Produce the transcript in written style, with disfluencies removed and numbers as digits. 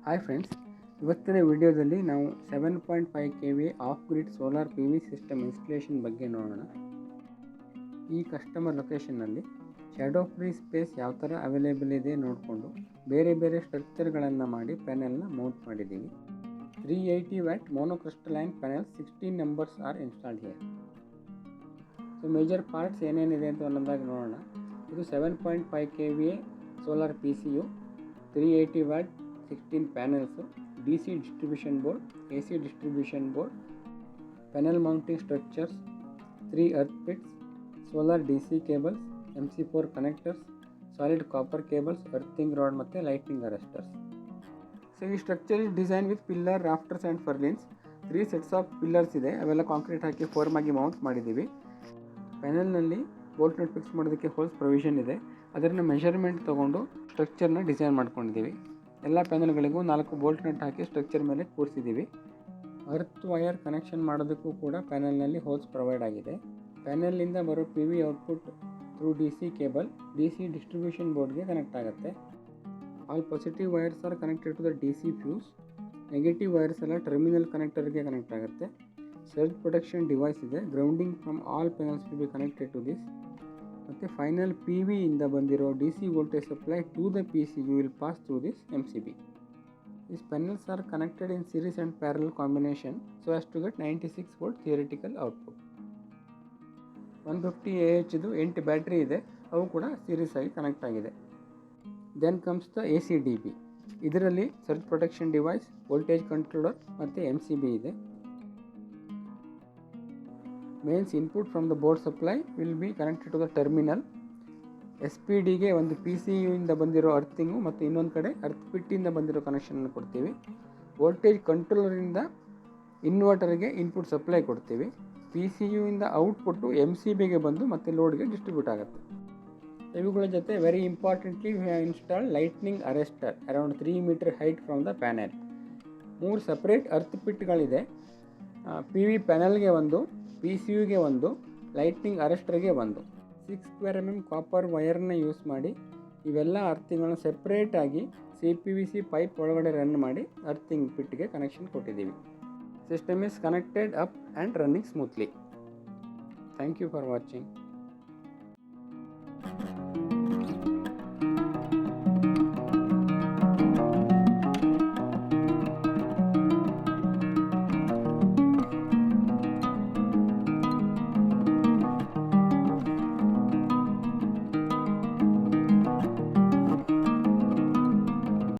Hi friends, ಇವತ್ತಿನ ವಿಡಿಯೋದಲ್ಲಿ ನಾವು 7.5 kVA of grid solar PV system installation ಬಗ್ಗೆ ನೋಡೋಣ. ಈ ಕಸ್ಟಮರ್ ಲೊಕೇಶನ್ನಲ್ಲಿ ಶಾಡೋ ಫ್ರೀ ಸ್ಪೇಸ್ ಯಾವ ಥರ ಅವೈಲೇಬಲ್ ಇದೆ ನೋಡಿಕೊಂಡು ಬೇರೆ ಬೇರೆ ಸ್ಟ್ರಕ್ಚರ್ಗಳನ್ನು ಮಾಡಿ ಪ್ಯಾನೆಲ್ನ ಮೌಂಟ್ ಮಾಡಿದ್ದೀವಿ. 380 watt monocrystalline panel 16 numbers are installed here. So major parts ಏನೇನಿದೆ ಅಂತ ಒಂದೊಂದಾಗಿ ನೋಡೋಣ. ಇದು 7.5 kVA solar PCU, 380 watt 16 panels, DC distribution board, AC distribution board, panel mounting structures, 3 earth pits, solar DC cables, MC4 connectors, solid copper cables, earthing rod ಮತ್ತು lightning arresters. So ಈ structure is design with pillar, rafters and purlins. 3 sets of pillars ಇದೆ, ಅವೆಲ್ಲ concrete ಹಾಕಿ form ಆಗಿ Mount ಮಾಡಿದ್ದೀವಿ. ಪ್ಯಾನೆಲ್ನಲ್ಲಿ bolt nut fix ಮಾಡೋದಕ್ಕೆ holes provision ಇದೆ. ಅದನ್ನು measurement ತೊಗೊಂಡು ಸ್ಟ್ರಕ್ಚರ್ನ ಡಿಸೈನ್ ಮಾಡ್ಕೊಂಡಿದ್ದೀವಿ. ಎಲ್ಲ ಪ್ಯಾನೆಲ್ಗಳಿಗೂ 4 ಬೋಲ್ಟ್ ನಟ್ ಹಾಕಿ ಸ್ಟ್ರಕ್ಚರ್ ಮೇಲೆ ಕೂರಿಸಿದ್ದೀವಿ. ಅರ್ತ್ ವೈರ್ ಕನೆಕ್ಷನ್ ಮಾಡೋದಕ್ಕೂ ಕೂಡ ಪ್ಯಾನೆಲ್ನಲ್ಲಿ ಹೋಲ್ಸ್ ಪ್ರೊವೈಡ್ ಆಗಿದೆ. ಪ್ಯಾನೆಲ್ನಿಂದ ಬರೋ PV output through DC cable DC distribution ಬೋರ್ಡ್ಗೆ ಕನೆಕ್ಟ್ ಆಗುತ್ತೆ. All positive wires are connected to the DC fuse. Negative wires ಎಲ್ಲ ಟರ್ಮಿನಲ್ ಕನೆಕ್ಟರ್ಗೆ ಕನೆಕ್ಟ್ ಆಗುತ್ತೆ. ಸರ್ಜ್ ಪ್ರೊಟೆಕ್ಷನ್ ಡಿವೈಸ್ ಇದೆ. Grounding from all panels will be connected to this. ಮತ್ತು final PV ಇಂದ ಬಂದಿರೋ DC voltage supply to the PCU will pass through this MCB. These panels are connected in series and parallel combination so as to get 96 volt theoretical output. 150 Ah ಇದು 8 battery ಇದೆ, ಅವು ಕೂಡ series ಆಗಿ connect ಆಗಿದೆ. Then comes the ACDB. ಇದರಲ್ಲಿ surge protection device, voltage controller ಮತ್ತು MCB ಇದೆ. Mains input from the board supply will be connected to the terminal. SPD ಒಂದು PCU ಇಂದ ಬಂದಿರೋ ಅರ್ಥಿಂಗು ಮತ್ತು ಇನ್ನೊಂದು ಕಡೆ ಅರ್ತ್ ಪಿಟ್ಟಿಂದ ಬಂದಿರೋ ಕನೆಕ್ಷನನ್ನು ಕೊಡ್ತೀವಿ. ವೋಲ್ಟೇಜ್ ಕಂಟ್ರೋಲರಿಂದ ಇನ್ವರ್ಟರ್ಗೆ ಇನ್ಪುಟ್ ಸಪ್ಲೈ ಕೊಡ್ತೀವಿ. PCU ಇಂದ ಔಟ್ಪುಟ್ಟು MCBಗೆ ಬಂದು ಮತ್ತು ಲೋಡ್ಗೆ ಡಿಸ್ಟ್ರಿಬ್ಯೂಟ್ ಆಗುತ್ತೆ. ಇವುಗಳ ಜೊತೆ very importantly we have installed lightning arrester around 3 meter height from the panel. 3 separate earth ಪಿಟ್ಗಳಿದೆ. PV ಪ್ಯಾನೆಲ್ಗೆ ಒಂದು, PCUಗೆ ಒಂದು, ಲೈಟ್ನಿಂಗ್ ಅರೆಸ್ಟರ್ಗೆ ಒಂದು. 6 square mm ಕಾಪರ್ ವೈರ್ನ ಯೂಸ್ ಮಾಡಿ ಇವೆಲ್ಲ ಅರ್ಥಿಂಗ್ಗಳನ್ನ ಸೆಪ್ರೇಟಾಗಿ CPVC ಪೈಪ್ ಒಳಗಡೆ ರನ್ ಮಾಡಿ ಅರ್ಥಿಂಗ್ ಪಿಟ್ಗೆ ಕನೆಕ್ಷನ್ ಕೊಟ್ಟಿದ್ದೀವಿ. System is connected up and running smoothly. Thank you for watching.